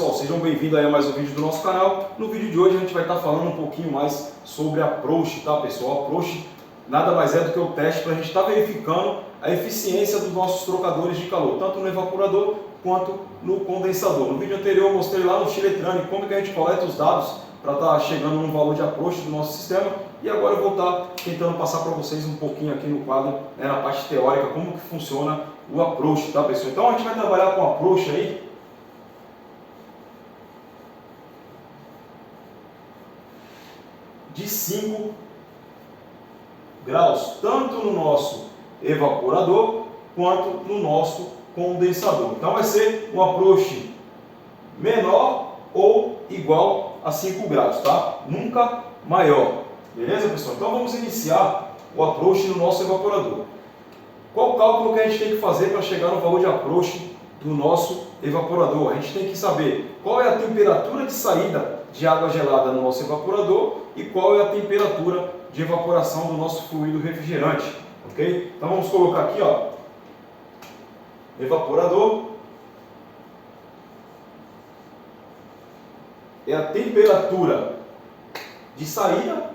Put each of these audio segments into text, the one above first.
pessoal, sejam bem-vindos a mais um vídeo do nosso canal. No vídeo de hoje a gente vai estar falando um pouquinho mais sobre a approach, tá pessoal? A approach nada mais é do que o teste para a gente estar verificando a eficiência dos nossos trocadores de calor, tanto no evaporador quanto no condensador. No vídeo anterior eu mostrei lá no Chiletrane como que a gente coleta os dados para estar chegando num valor de approach do nosso sistema, e agora eu vou estar tentando passar para vocês um pouquinho aqui no quadro, né, na parte teórica, como que funciona o approach, tá pessoal? Então a gente vai trabalhar com o approach aí de 5 graus, tanto no nosso evaporador quanto no nosso condensador. Então vai ser um approach menor ou igual a 5 graus, tá? Nunca maior. Beleza, pessoal? Então vamos iniciar o approach no nosso evaporador. Qual o cálculo que a gente tem que fazer para chegar no valor de approach do nosso evaporador? A gente tem que saber qual é a temperatura de saída de água gelada no nosso evaporador e qual é a temperatura de evaporação do nosso fluido refrigerante, ok? Então vamos colocar aqui, ó, evaporador é a temperatura de saída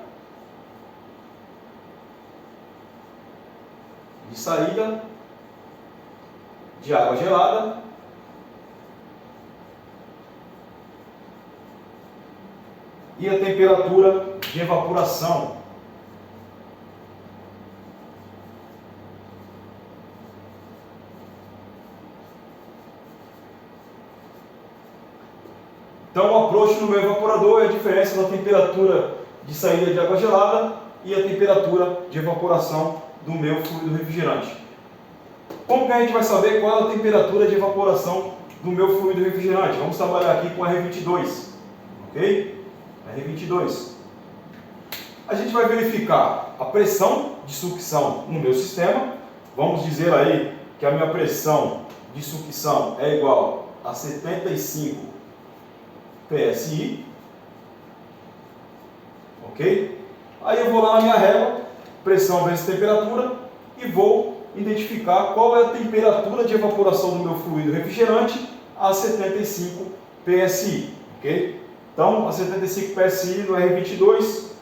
de água gelada e a temperatura de evaporação Então, o approach no meu evaporador é a diferença da temperatura de saída de água gelada e a temperatura de evaporação do meu fluido refrigerante. Como que a gente vai saber qual é a temperatura de evaporação do meu fluido refrigerante? Vamos trabalhar aqui com R22, ok? R22. A gente vai verificar a pressão de sucção no meu sistema. Vamos dizer aí que a minha pressão de sucção é igual a 75 PSI, ok? Aí eu vou lá na minha régua, pressão vezes temperatura, e vou identificar qual é a temperatura de evaporação do meu fluido refrigerante a 75 PSI, ok? Então, a 75 PSI no R22, se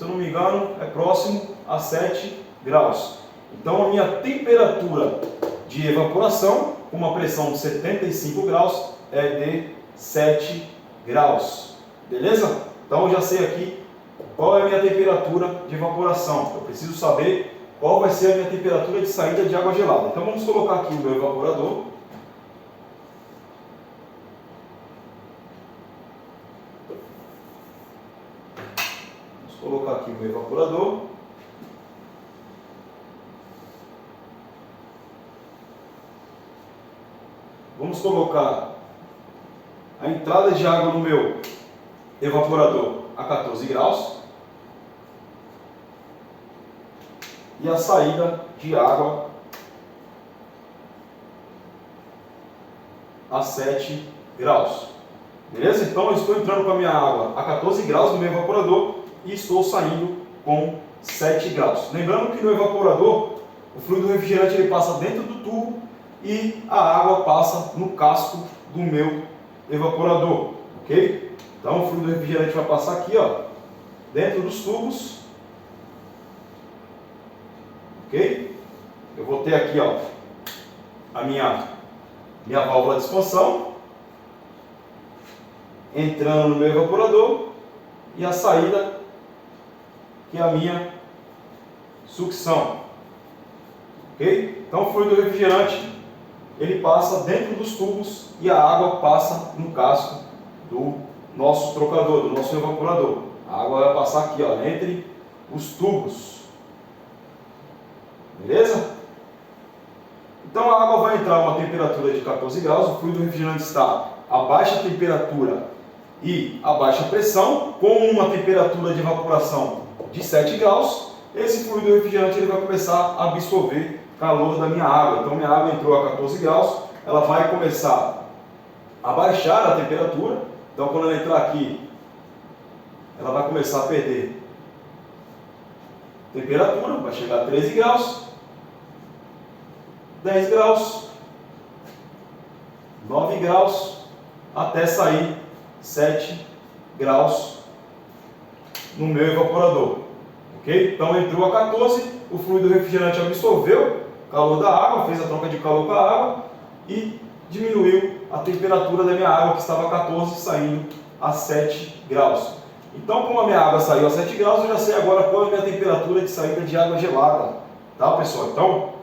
eu não me engano, é próximo a 7 graus. Então, a minha temperatura de evaporação, com uma pressão de 75 graus, é de 7 graus. Beleza? Então, eu já sei aqui qual é a minha temperatura de evaporação. Eu preciso saber qual vai ser a minha temperatura de saída de água gelada. Então, vamos colocar aqui o meu evaporador. Vamos colocar aqui o meu evaporador. Vamos colocar a entrada de água no meu evaporador a 14 graus e a saída de água a 7 graus. Beleza? Então eu estou entrando com a minha água a 14 graus no meu evaporador e estou saindo com 7 graus. Lembrando que no evaporador o fluido refrigerante ele passa dentro do tubo e a água passa no casco do meu evaporador, ok? Então o fluido refrigerante vai passar aqui, ó, dentro dos tubos, ok? Eu vou ter aqui, ó, a minha válvula de expansão entrando no meu evaporador e a saída que é a minha sucção, ok? Então o fluido refrigerante ele passa dentro dos tubos e a água passa no casco do nosso trocador, do nosso evaporador. A água vai passar aqui, ó, entre os tubos. Beleza? Então a água vai entrar a uma temperatura de 14 graus, o fluido refrigerante está a baixa temperatura e a baixa pressão, com uma temperatura de evaporação de 7 graus. Esse fluido refrigerante ele vai começar a absorver calor da minha água. Então minha água entrou a 14 graus, ela vai começar a baixar a temperatura. Então quando ela entrar aqui, ela vai começar a perder temperatura, vai chegar a 13 graus, 10 graus, 9 graus até sair 7 graus no meu evaporador. Ok? Então entrou a 14, o fluido refrigerante absorveu o calor da água, fez a troca de calor com a água e diminuiu a temperatura da minha água, que estava a 14, saindo a 7 graus. Então, como a minha água saiu a 7 graus, eu já sei agora qual é a minha temperatura de saída de água gelada. Tá, pessoal? Então,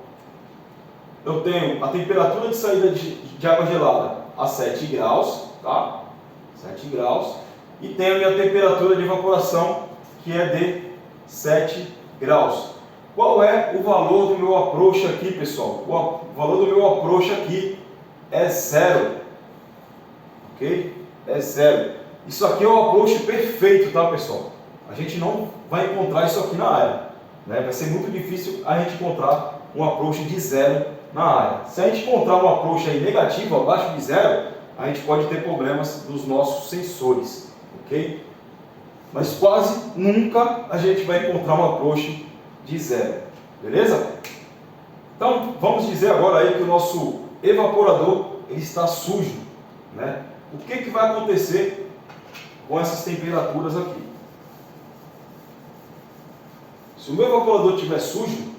eu tenho a temperatura de saída de água gelada a 7 graus, tá? 7 graus. E tenho a minha temperatura de evaporação, que é de 7 graus. Qual é o valor do meu approach aqui, pessoal? O valor do meu approach aqui é 0. Ok? É 0. Isso aqui é o approach perfeito, tá, pessoal? A gente não vai encontrar isso aqui na área, né? Vai ser muito difícil a gente encontrar um approach de 0 na área. Se a gente encontrar um approach aí negativo, abaixo de 0, a gente pode ter problemas nos nossos sensores, ok? Mas quase nunca a gente vai encontrar um approach de 0, beleza? Então, vamos dizer agora aí que o nosso evaporador ele está sujo, né? O que vai acontecer com essas temperaturas aqui? Se o meu evaporador estiver sujo,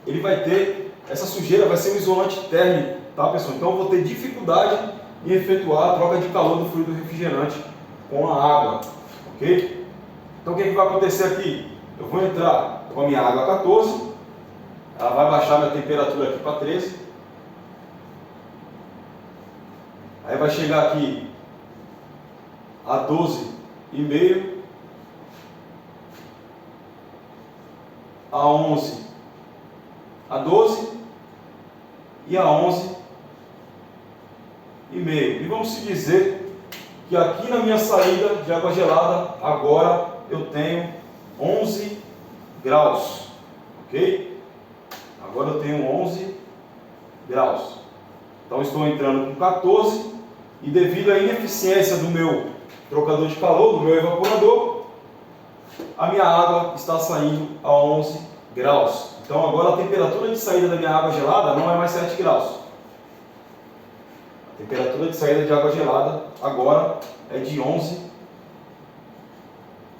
ele vai ter, essa sujeira vai ser um isolante térmico, tá, pessoal? Então eu vou ter dificuldade em efetuar a troca de calor do fluido refrigerante com a água, ok? Então o que vai acontecer aqui? Eu vou entrar com a minha água a 14, ela vai baixar minha temperatura aqui para 13, aí vai chegar aqui a 12,5, a 11, a 12 e a 11,5. E vamos se dizer que aqui na minha saída de água gelada, agora eu tenho 11 graus, ok? Agora eu tenho 11 graus. Então estou entrando com 14 e devido à ineficiência do meu trocador de calor, do meu evaporador, a minha água está saindo a 11 graus. Então agora a temperatura de saída da minha água gelada não é mais 7 graus. A temperatura de saída de água gelada agora é de 11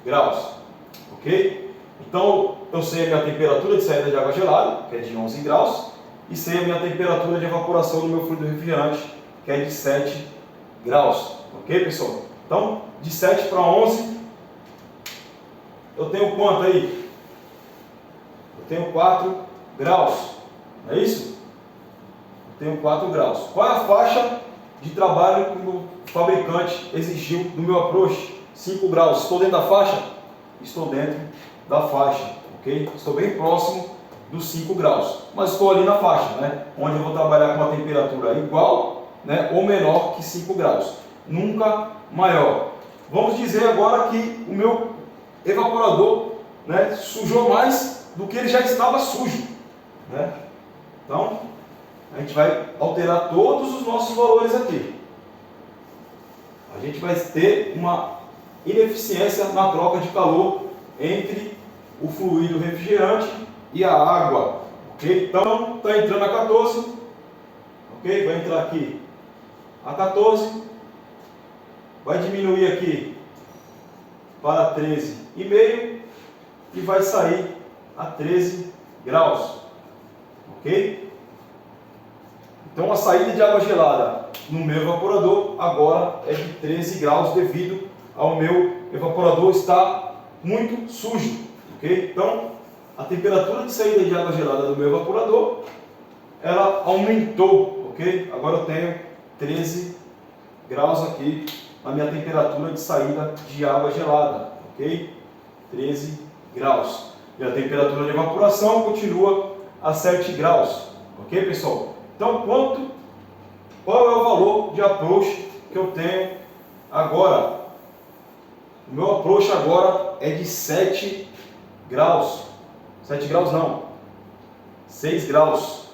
graus. Ok? Então eu sei a minha temperatura de saída de água gelada, que é de 11 graus, e sei a minha temperatura de evaporação do meu fluido refrigerante, que é de 7 graus. Ok, pessoal? Então, de 7 para 11, eu tenho quanto aí? Eu tenho 4 graus. Não é isso? Eu tenho 4 graus. Qual é a faixa de trabalho que o fabricante exigiu do meu approach? 5 graus. Estou dentro da faixa? Estou dentro da faixa. Ok? Estou bem próximo dos 5 graus. Mas estou ali na faixa, né? Onde eu vou trabalhar com uma temperatura igual, né, ou menor que 5 graus. Nunca maior. Vamos dizer agora que o meu evaporador, né, sujou mais do que ele já estava sujo, né? Então, a gente vai alterar todos os nossos valores aqui. A gente vai ter uma ineficiência na troca de calor entre o fluido refrigerante e a água, ok? Então, está entrando a 14, ok? Vai entrar aqui a 14, vai diminuir aqui para 13,5 e vai sair a 13 graus, ok? Então a saída de água gelada no meu evaporador agora é de 13 graus devido ao meu evaporador estar muito sujo, ok? Então a temperatura de saída de água gelada do meu evaporador ela aumentou, ok? Agora eu tenho 13 graus aqui na minha temperatura de saída de água gelada, ok? 13 graus. E a temperatura de evaporação continua a 7 graus, ok, pessoal? Então, qual é o valor de approach que eu tenho agora? O meu approach agora é de 7 graus. 7 graus não, 6 graus.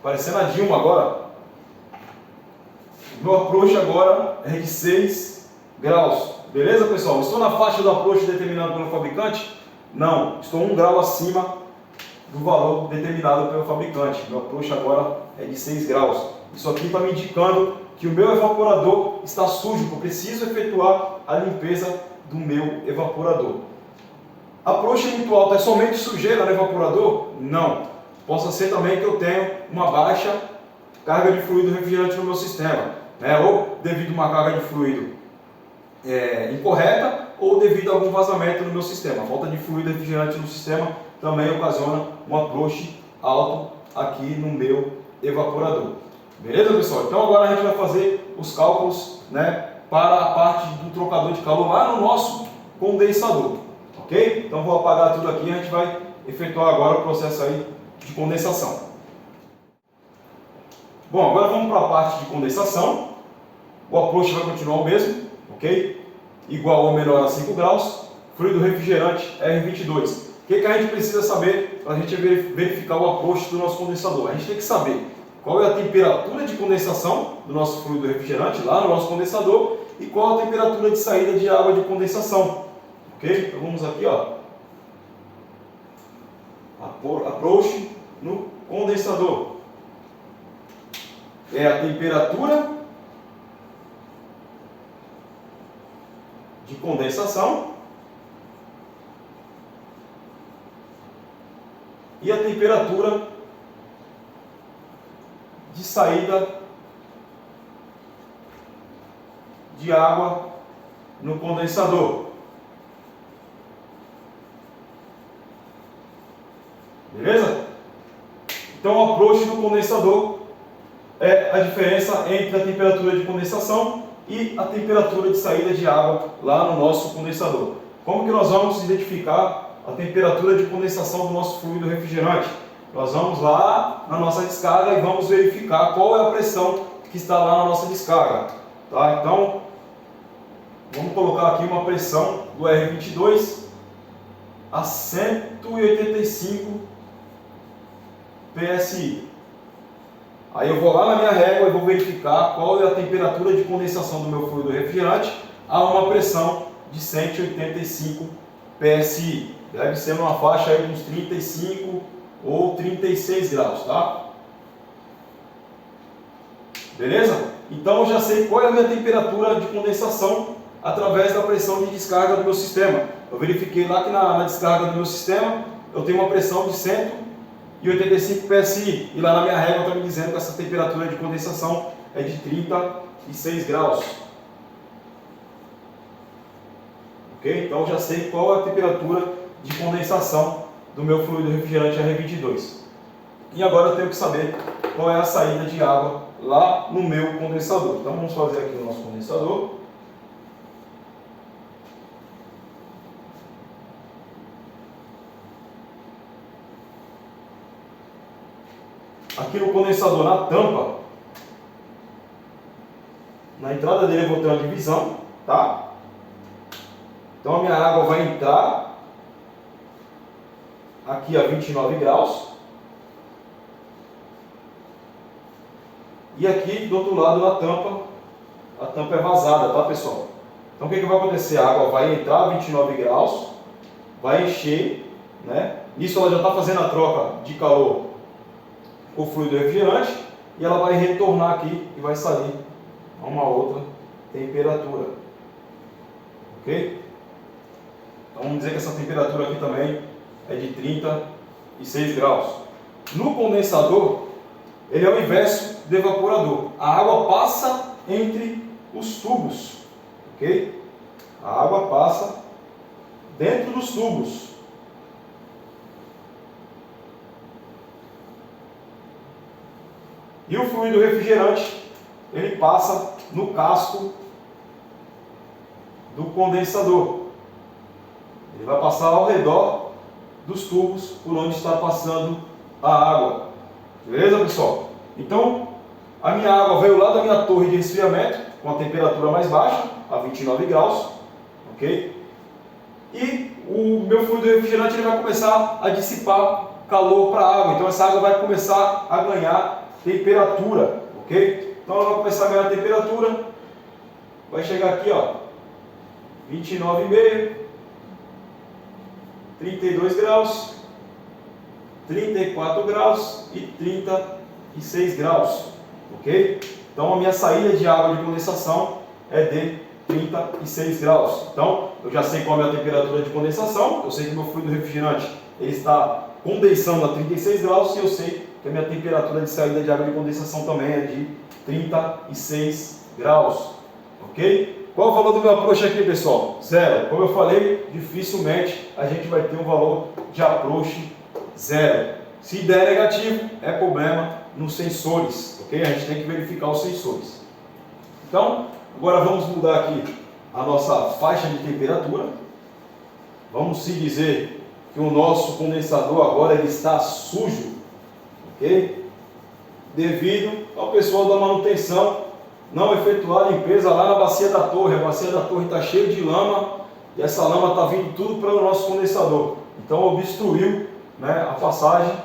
Parecendo a Dilma agora. O meu approach agora é de 6 graus. Beleza, pessoal? Estou na faixa do approach determinado pelo fabricante? Não, estou 1 grau acima do valor determinado pelo fabricante. Meu approach agora é de 6 graus. Isso aqui está me indicando que o meu evaporador está sujo, que eu preciso efetuar a limpeza do meu evaporador. A prouxa muito alta é somente sujeira no evaporador? Não. Possa ser também que eu tenha uma baixa carga de fluido refrigerante no meu sistema, né? Ou devido a uma carga de fluido incorreta, ou devido a algum vazamento no meu sistema. A falta de fluido refrigerante no sistema também ocasiona um approach alto aqui no meu evaporador. Beleza, pessoal? Então agora a gente vai fazer os cálculos, né, para a parte do trocador de calor lá no nosso condensador. Ok? Então vou apagar tudo aqui e a gente vai efetuar agora o processo aí de condensação. Bom, agora vamos para a parte de condensação. O approach vai continuar o mesmo, ok? Igual ou menor a 5 graus, fluido refrigerante R22. O que a gente precisa saber para a gente verificar o approach do nosso condensador? A gente tem que saber qual é a temperatura de condensação do nosso fluido refrigerante lá no nosso condensador e qual a temperatura de saída de água de condensação. Ok? Então vamos aqui, ó. Approach no condensador. É a temperatura de condensação e a temperatura de saída de água no condensador. Beleza? Então o approach do condensador é a diferença entre a temperatura de condensação e a temperatura de saída de água lá no nosso condensador. Como que nós vamos identificar a temperatura de condensação do nosso fluido refrigerante? Nós vamos lá na nossa descarga e vamos verificar qual é a pressão que está lá na nossa descarga. Tá? Então, vamos colocar aqui uma pressão do R22 a 185 PSI. Aí eu vou lá na minha régua e vou verificar qual é a temperatura de condensação do meu fluido refrigerante a uma pressão de 185 PSI. Deve ser numa faixa aí de uns 35 ou 36 graus, tá? Beleza? Então eu já sei qual é a minha temperatura de condensação através da pressão de descarga do meu sistema. Eu verifiquei lá que na descarga do meu sistema eu tenho uma pressão de 185 PSI e lá na minha régua está me dizendo que essa temperatura de condensação é de 36 graus. Ok? Então já sei qual é a temperatura de condensação do meu fluido refrigerante R22. E agora eu tenho que saber qual é a saída de água lá no meu condensador. Então vamos fazer aqui o nosso condensador. Aqui no condensador, na tampa, na entrada dele eu vou ter uma divisão, tá? Então a minha água vai entrar aqui a 29 graus. E aqui do outro lado na tampa, a tampa é vazada, tá, pessoal? Então o que vai acontecer? A água vai entrar a 29 graus, vai encher, né? Nisso ela já está fazendo a troca de calor com o fluido refrigerante e ela vai retornar aqui e vai sair a uma outra temperatura. Ok? Então vamos dizer que essa temperatura aqui também é de 36 graus. No condensador, ele é o inverso do evaporador. A água passa entre os tubos, ok? A água passa dentro dos tubos. E o fluido refrigerante, ele passa no casco do condensador. Ele vai passar ao redor dos tubos por onde está passando a água. Beleza, pessoal? Então, a minha água veio lá da minha torre de resfriamento, com a temperatura mais baixa, a 29 graus, ok? E o meu fluido refrigerante ele vai começar a dissipar calor para a água. Então, essa água vai começar a ganhar temperatura, ok? Então, ela vai começar a ganhar temperatura, vai chegar aqui, ó, 29,5, 32 graus, 34 graus e 36 graus. ok? Então a minha saída de água de condensação é de 36 graus. Então eu já sei qual é a minha temperatura de condensação, eu sei que o meu fluido refrigerante ele está condensando a 36 graus e eu sei que a minha temperatura de saída de água de condensação também é de 36 graus, ok? Qual o valor do meu approach aqui, pessoal? Zero. Como eu falei, dificilmente a gente vai ter um valor de approach zero. Se der negativo, é problema nos sensores, ok? A gente tem que verificar os sensores. Então, agora vamos mudar aqui a nossa faixa de temperatura. Vamos se dizer que o nosso condensador agora ele está sujo, ok? Devido ao pessoal da manutenção não efetuar a limpeza lá na bacia da torre. A bacia da torre está cheia de lama e essa lama está vindo tudo para o nosso condensador. Então obstruiu, né, a passagem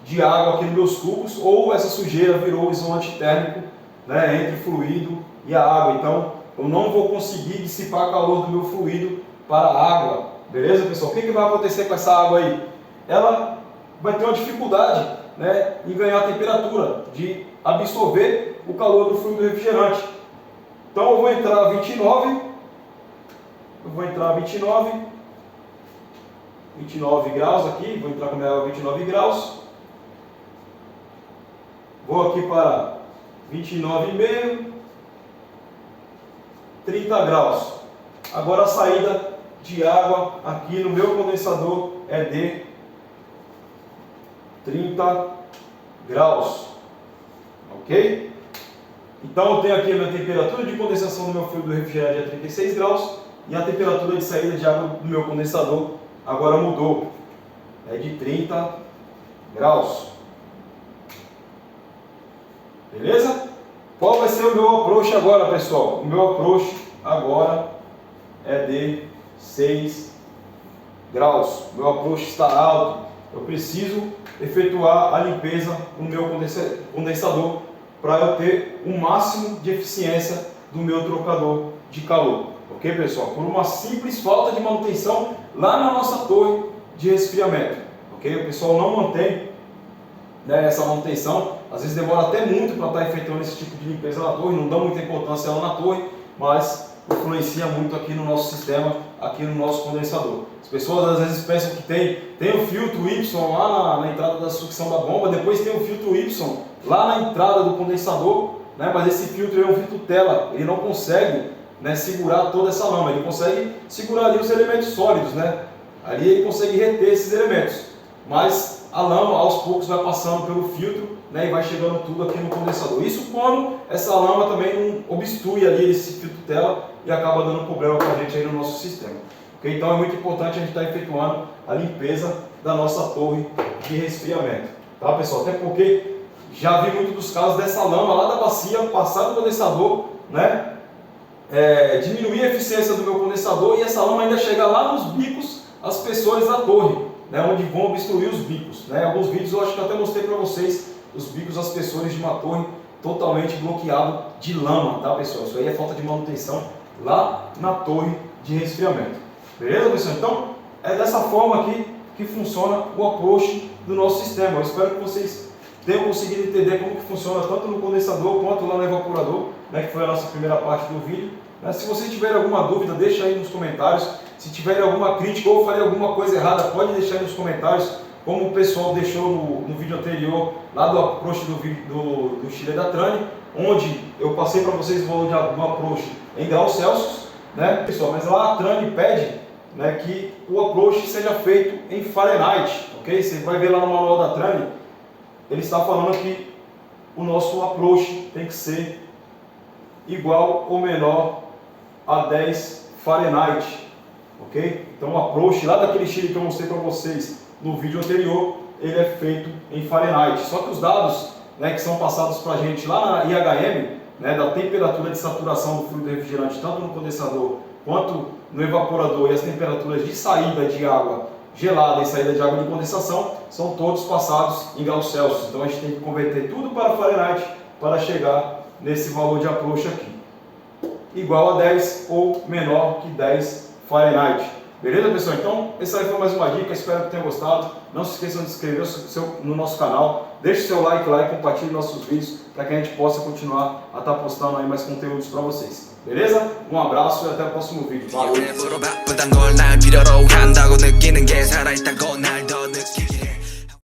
de água aqui nos meus cubos, ou essa sujeira virou isolante térmico, né, entre o fluido e a água. Então eu não vou conseguir dissipar calor do meu fluido para a água. Beleza, pessoal? O que vai acontecer com essa água aí? Ela vai ter uma dificuldade, né, em ganhar temperatura, de absorver o calor do fluido refrigerante. Então eu vou entrar a 29, 29 graus aqui, vou entrar com a minha água 29 graus, vou aqui para 29,5, 30 graus. Agora a saída de água aqui no meu condensador é de 30 graus, ok? Então eu tenho aqui a minha temperatura de condensação do meu fluido refrigerante a 36 graus e a temperatura de saída de água do meu condensador agora mudou, é de 30 graus. Beleza? Qual vai ser o meu approach agora, pessoal? O meu approach agora é de 6 graus. O meu approach está alto. Eu preciso efetuar a limpeza no meu condensador para eu ter o máximo de eficiência do meu trocador de calor. Ok, pessoal? Por uma simples falta de manutenção lá na nossa torre de resfriamento. Ok? O pessoal não mantém, né, essa manutenção. Às vezes demora até muito para estar efetuando esse tipo de limpeza na torre, não dá muita importância lá na torre, mas influencia muito aqui no nosso sistema, aqui no nosso condensador. As pessoas às vezes pensam que tem o filtro Y lá na entrada da sucção da bomba, depois tem o filtro Y lá na entrada do condensador, né? Mas esse filtro é um filtro tela, ele não consegue, né, segurar toda essa lama, ele consegue segurar ali os elementos sólidos, né? Ali ele consegue reter esses elementos, mas a lama aos poucos vai passando pelo filtro, né, e vai chegando tudo aqui no condensador. Isso quando essa lama também não obstrui ali esse filtro tela e acaba dando problema para a gente aí no nosso sistema. Okay? Então é muito importante a gente estar efetuando a limpeza da nossa torre de resfriamento. Tá, pessoal? Até porque já vi muito dos casos dessa lama lá da bacia passar no condensador, né? Diminuir a eficiência do meu condensador e essa lama ainda chega lá nos bicos aspersores da torre, né, onde vão obstruir os bicos. Né? Alguns vídeos eu acho que eu até mostrei para vocês os bicos aspersores de uma torre totalmente bloqueado de lama, tá, pessoal? Isso aí é falta de manutenção lá na torre de resfriamento. Beleza, pessoal? Então é dessa forma aqui que funciona o approach do nosso sistema. Eu espero que vocês tenham conseguido entender como que funciona tanto no condensador quanto lá no evaporador, né, que foi a nossa primeira parte do vídeo. Né? Se vocês tiverem alguma dúvida, deixa aí nos comentários. Se tiverem alguma crítica ou falei alguma coisa errada, pode deixar aí nos comentários, como o pessoal deixou no vídeo anterior, lá do approach do Chile da Trane, onde eu passei para vocês o valor do approach em graus Celsius, né, pessoal? Mas lá a Trane pede, né, que o approach seja feito em Fahrenheit, ok? Você vai ver lá no manual da Trane, ele está falando que o nosso approach tem que ser igual ou menor a 10 Fahrenheit, ok? Então o approach lá daquele Chile que eu mostrei para vocês no vídeo anterior, ele é feito em Fahrenheit. Só que os dados, né, que são passados para a gente lá na IHM, né, da temperatura de saturação do fluido refrigerante, tanto no condensador quanto no evaporador, e as temperaturas de saída de água gelada e saída de água de condensação, são todos passados em graus Celsius. Então a gente tem que converter tudo para Fahrenheit para chegar nesse valor de approach aqui. Igual a 10 ou menor que 10 Fahrenheit. Beleza, pessoal? Então, essa aí foi mais uma dica, espero que tenham gostado. Não se esqueçam de se inscrever no nosso canal, deixe seu like lá e compartilhe nossos vídeos para que a gente possa continuar a estar postando aí mais conteúdos para vocês. Beleza? Um abraço e até o próximo vídeo. Valeu!